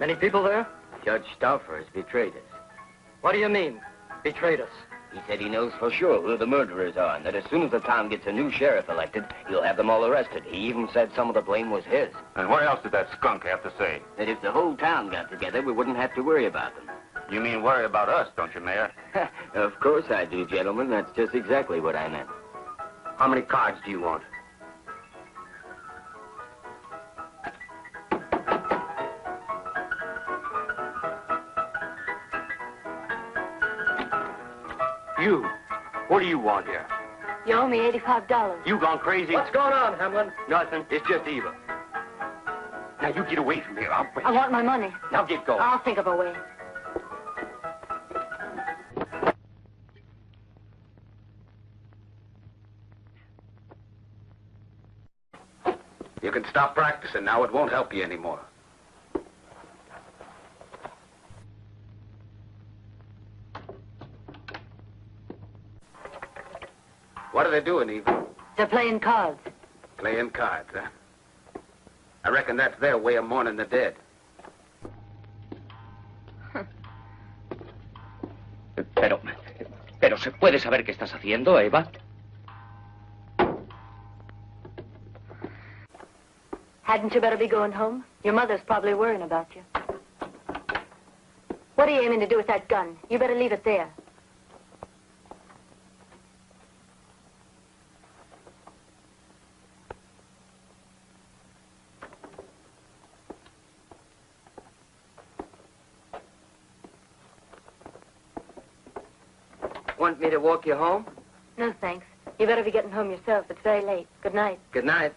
Many people there? Judge Stauffer has betrayed us. What do you mean, betrayed us? He said he knows for sure who the murderers are, and that as soon as the town gets a new sheriff elected, he'll have them all arrested. He even said some of the blame was his. And what else did that skunk have to say? That if the whole town got together, we wouldn't have to worry about them. You mean worry about us, don't you, Mayor? Of course I do, gentlemen. That's just exactly what I meant. How many cards do you want? You. What do you want here? You owe me $85. You gone crazy? What's going on, Hamlin? Nothing. It's just Eva. Now, you get away from here. I'll break I want my money. Now, get going. I'll think of a way. You can stop practicing now. It won't help you anymore. What are they doing, Eva? They're playing cards. Playing cards, huh? I reckon that's their way of mourning the dead. Pero ¿se puede saber qué estás haciendo, Eva? Hadn't you better be going home? Your mother's probably worrying about you. What are you aiming to do with that gun? You better leave it there. Want me to walk you home? No, thanks. You better be getting home yourself. It's very late. Good night. Good night.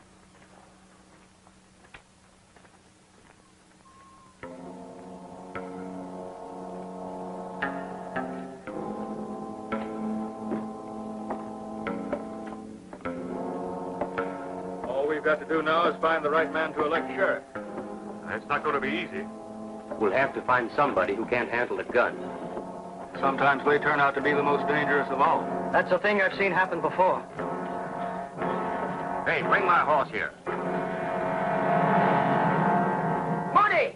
All we've got to do now is find the right man to elect sheriff. That's not going to be easy. We'll have to find somebody who can't handle a gun. Sometimes they turn out to be the most dangerous of all. That's a thing I've seen happen before. Hey, bring my horse here. Money!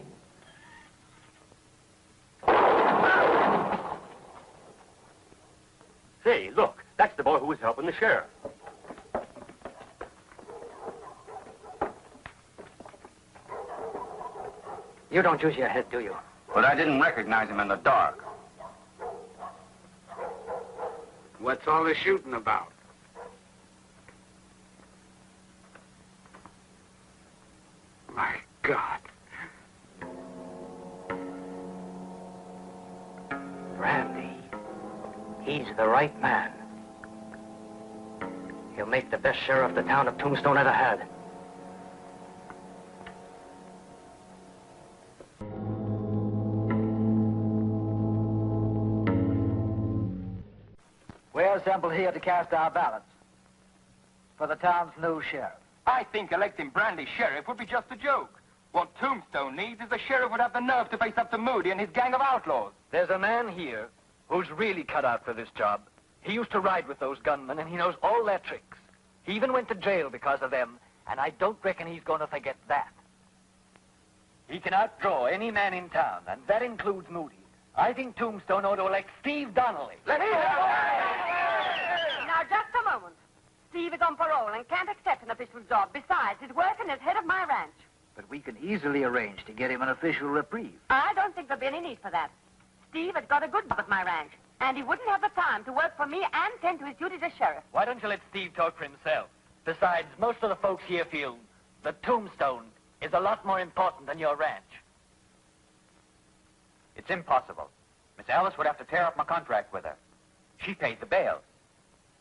Say, look, that's the boy who was helping the sheriff. You don't use your head, do you? But I didn't recognize him in the dark. What's all the shooting about? My God. Randy. He's the right man. He'll make the best sheriff the town of Tombstone ever had. We're assembled here to cast our ballots for the town's new sheriff. I think electing Brandy sheriff would be just a joke. What Tombstone needs is a sheriff would have the nerve to face up to Moody and his gang of outlaws. There's a man here who's really cut out for this job. He used to ride with those gunmen, and he knows all their tricks. He even went to jail because of them, and I don't reckon he's going to forget that. He can outdraw any man in town, and that includes Moody. I think Tombstone ought to elect Steve Donnelly. Now, just a moment. Steve is on parole and can't accept an official job. Besides, he's working as head of my ranch. But we can easily arrange to get him an official reprieve. I don't think there'll be any need for that. Steve has got a good job at my ranch, and he wouldn't have the time to work for me and tend to his duties as sheriff. Why don't you let Steve talk for himself? Besides, most of the folks here feel that Tombstone is a lot more important than your ranch. It's impossible. Miss Alice would have to tear up my contract with her. She paid the bail.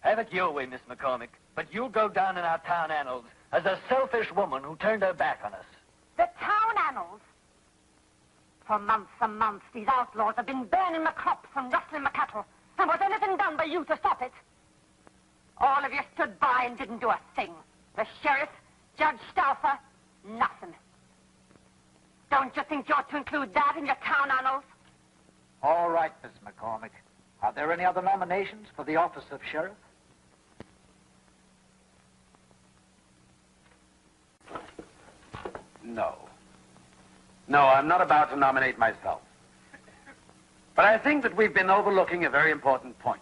Have it your way, Miss McCormick, but you'll go down in our town annals as a selfish woman who turned her back on us. The town annals? For months and months, these outlaws have been burning my crops and rustling my cattle. And was anything done by you to stop it? All of you stood by and didn't do a thing. The sheriff, Judge Stauffer, nothing. Don't you think you ought to include that in your town annals? All right, Miss McCormick. Are there any other nominations for the office of sheriff? No. No, I'm not about to nominate myself. But I think that we've been overlooking a very important point.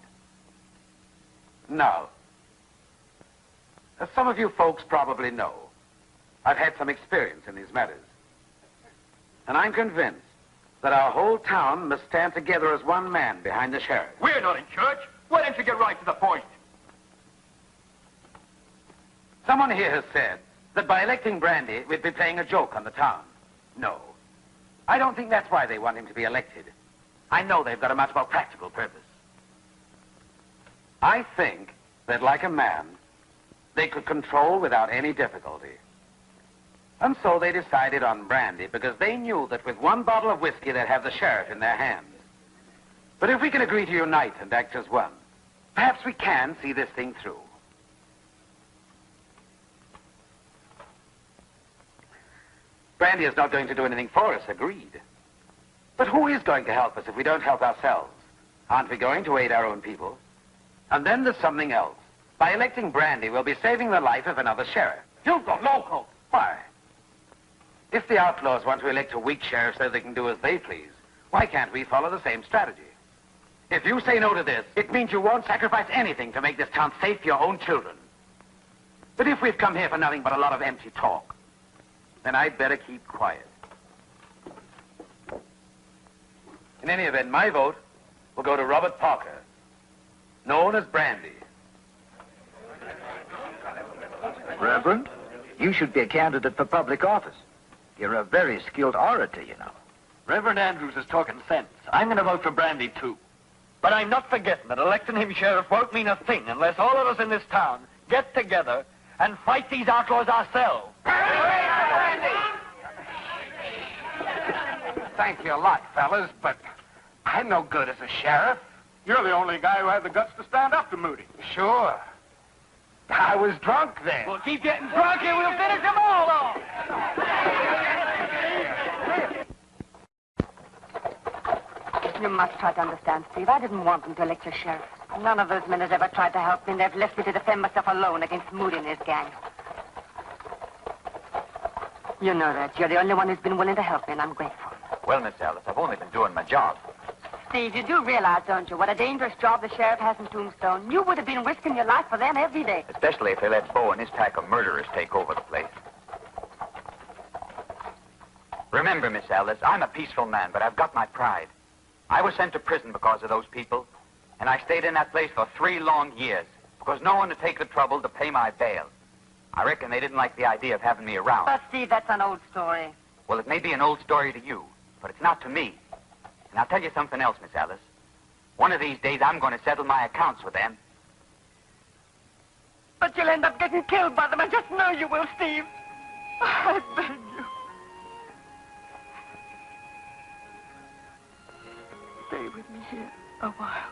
Now, as some of you folks probably know, I've had some experience in these matters. And I'm convinced that our whole town must stand together as one man behind the sheriff. We're not in church. Why don't you get right to the point? Someone here has said that by electing Brandy, we'd be playing a joke on the town. No. I don't think that's why they want him to be elected. I know they've got a much more practical purpose. I think that, like a man, they could control without any difficulty. And so they decided on brandy because they knew that with one bottle of whiskey they'd have the sheriff in their hands. But if we can agree to unite and act as one, perhaps we can see this thing through. Brandy is not going to do anything for us, agreed. But who is going to help us if we don't help ourselves? Aren't we going to aid our own people? And then there's something else. By electing Brandy, we'll be saving the life of another sheriff. You go loco. Why? If the outlaws want to elect a weak sheriff so they can do as they please, why can't we follow the same strategy? If you say no to this, it means you won't sacrifice anything to make this town safe for your own children. But if we've come here for nothing but a lot of empty talk, then I'd better keep quiet. In any event, my vote will go to Robert Parker, known as Brandy. Reverend, you should be a candidate for public office. You're a very skilled orator, you know. Reverend Andrews is talking sense. I'm going to vote for Brandy, too. But I'm not forgetting that electing him sheriff won't mean a thing unless all of us in this town get together and fight these outlaws ourselves. Thank you a lot, fellas, but I'm no good as a sheriff. You're the only guy who had the guts to stand up to Moody. Sure. I was drunk then. Well, keep getting drunk and we'll finish them all off. You must try to understand, Steve. I didn't want them to elect your sheriff. None of those men has ever tried to help me, and they've left me to defend myself alone against Moody and his gang. You know that. You're the only one who's been willing to help me, and I'm grateful. Well, Miss Alice, I've only been doing my job. Steve, you do realize, don't you, what a dangerous job the sheriff has in Tombstone? You would have been risking your life for them every day. Especially if they let Bo and his pack of murderers take over the place. Remember, Miss Alice, I'm a peaceful man, but I've got my pride. I was sent to prison because of those people, and I stayed in that place for 3 long years because no one would take the trouble to pay my bail. I reckon they didn't like the idea of having me around. But, Steve, that's an old story. Well, it may be an old story to you, but it's not to me. And I'll tell you something else, Miss Alice. One of these days, I'm going to settle my accounts with them. But you'll end up getting killed by them. I just know you will, Steve. I beg you. Stay with me here a while.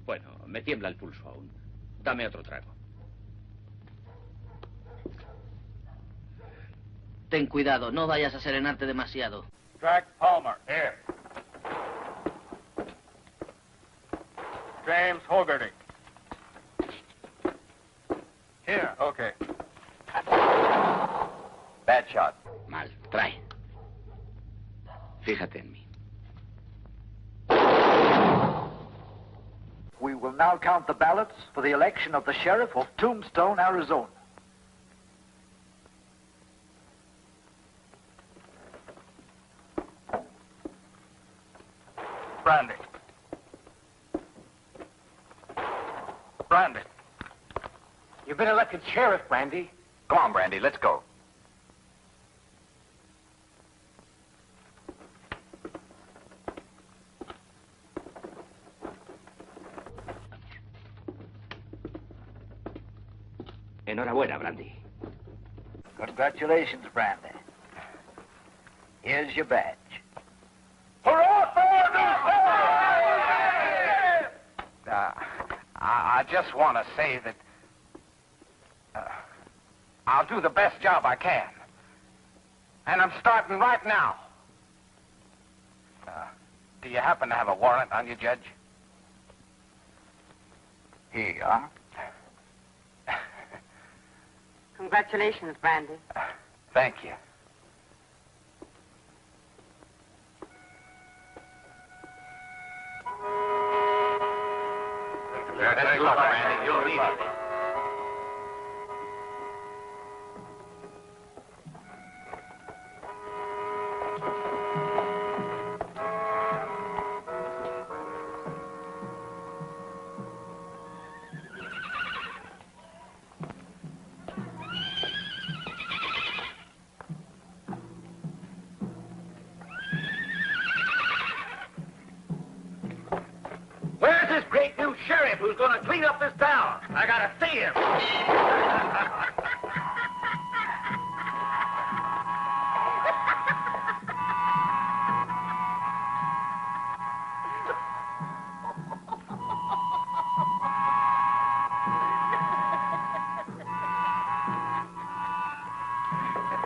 Bueno, me tiembla el pulso aún. Dame otro trago. Ten cuidado, no vayas a serenarte demasiado. Jack Palmer, here. James Hogarty. Here, okay. Bad shot. Mal, trae. Fíjate en mí. We will now count the ballots for the election of the sheriff of Tombstone, Arizona. Brandy. Brandy. You've been elected sheriff, Brandy. Come on, Brandy, let's go. Enhorabuena, Brandy. Congratulations, Brandy. Here's your badge. Hurrah for I just want to say that I'll do the best job I can. And I'm starting right now. Do you happen to have a warrant on you, Judge? Here you are. Congratulations, Brandy. Thank you. Good luck, Randy. You'll need it. Where's this great new sheriff who's going to clean up this town? I gotta see him.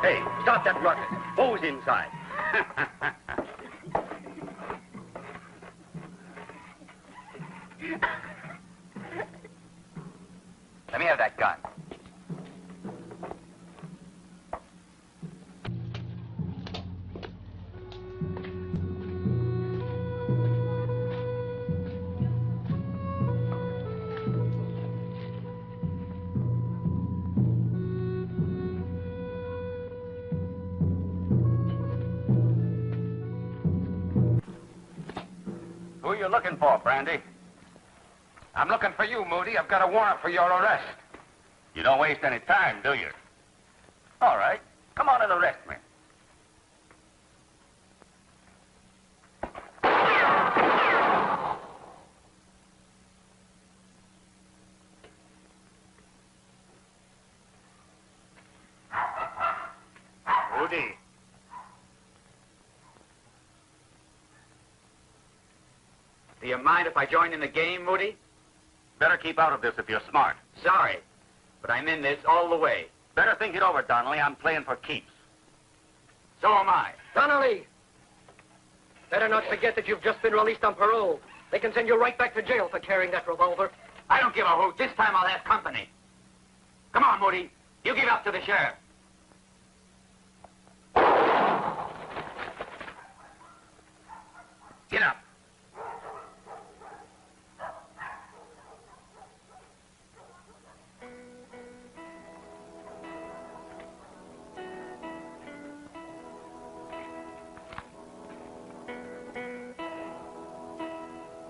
Hey, stop that ruckus. Who's inside? Let me have that gun. Who are you looking for, Brandy? I'm looking for you, Moody. I've got a warrant for your arrest. You don't waste any time, do you? All right. Come on and arrest me. Moody. Do you mind if I join in the game, Moody? Better keep out of this if you're smart. Sorry, but I'm in this all the way. Better think it over, Donnelly. I'm playing for keeps. So am I. Donnelly! Better not forget that you've just been released on parole. They can send you right back to jail for carrying that revolver. I don't give a hoot. This time I'll have company. Come on, Moody. You give up to the sheriff. Get up.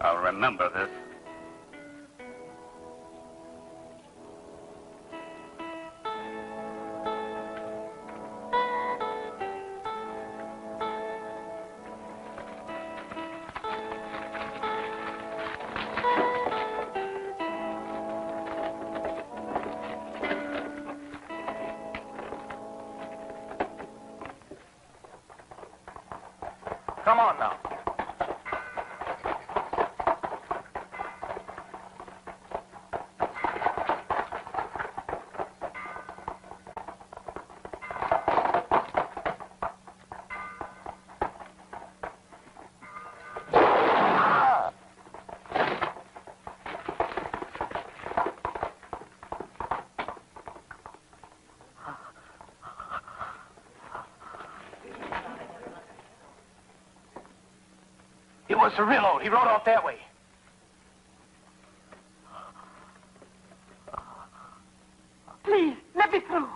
I'll remember this. Come on now. It was Cirillo. He rode off that way. Please, let me through.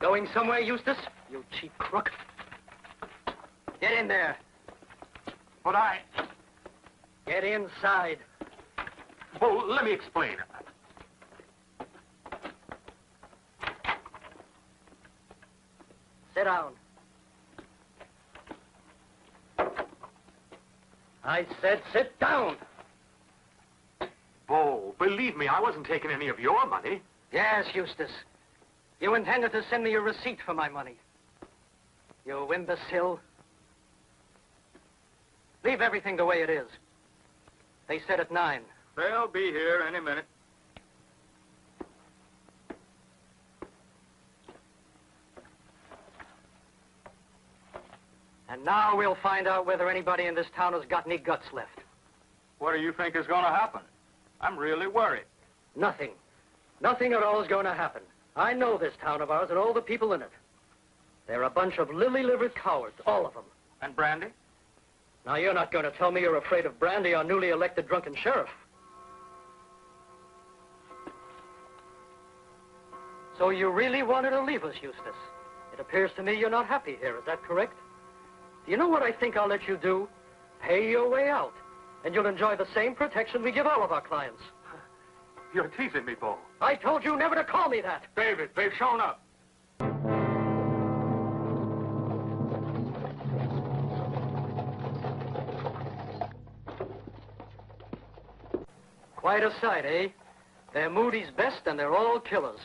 Going somewhere, Eustace? You cheap crook. Get in there. But I... Get inside. Well, let me explain. Sit down. I said sit down. Bo, believe me, I wasn't taking any of your money. Yes, Eustace. You intended to send me a receipt for my money. You imbecile. Leave everything the way it is. They said at 9. They'll be here any minute. And now we'll find out whether anybody in this town has got any guts left. What do you think is going to happen? I'm really worried. Nothing. Nothing at all is going to happen. I know this town of ours and all the people in it. They're a bunch of lily-livered cowards, all of them. And Brandy? Now, you're not going to tell me you're afraid of Brandy, our newly elected drunken sheriff. So you really wanted to leave us, Eustace. It appears to me you're not happy here. Is that correct? Do you know what I think I'll let you do? Pay your way out, and you'll enjoy the same protection we give all of our clients. You're teasing me, Bo. I told you never to call me that. David, they've shown up. Quite a sight, eh? They're Moody's best, and they're all killers.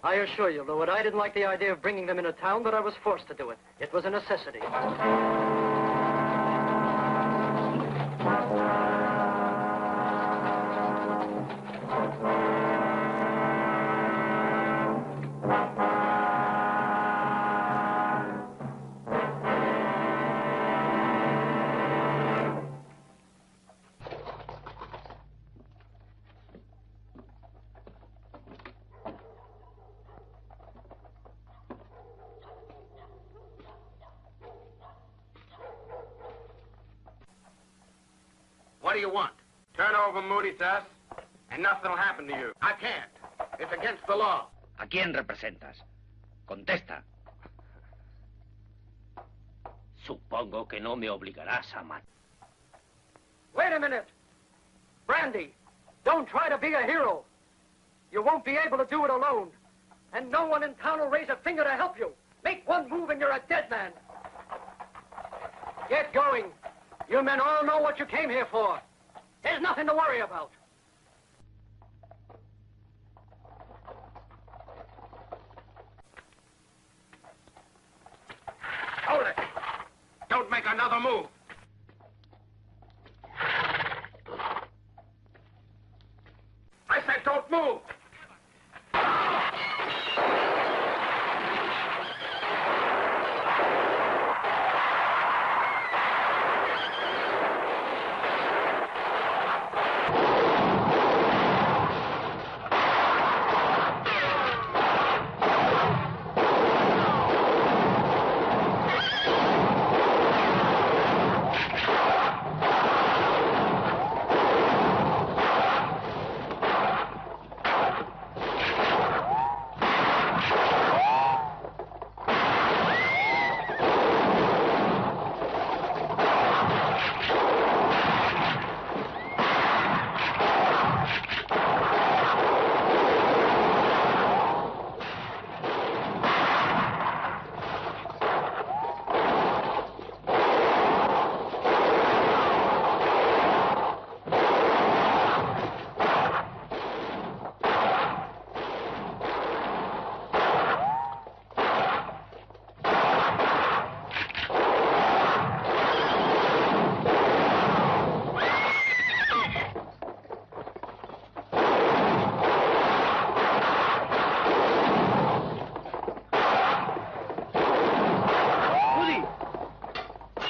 I assure you, Lou, I didn't like the idea of bringing them into town, but I was forced to do it. It was a necessity. What do you want? Turn over Moody to us, and nothing will happen to you. I can't. It's against the law. ¿A quién representas? Contesta. Supongo que no me obligarás a matar. Wait a minute. Brandy, don't try to be a hero. You won't be able to do it alone. And no one in town will raise a finger to help you. Make one move and you're a dead man. Get going. You men all know what you came here for. There's nothing to worry about. Hold it. Don't make another move. I said don't move.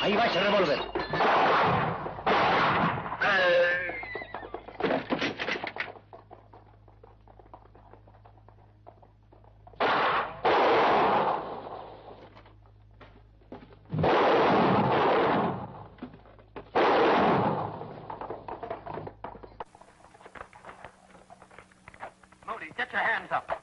Ahí va ese revólver. Moody, get your hands up.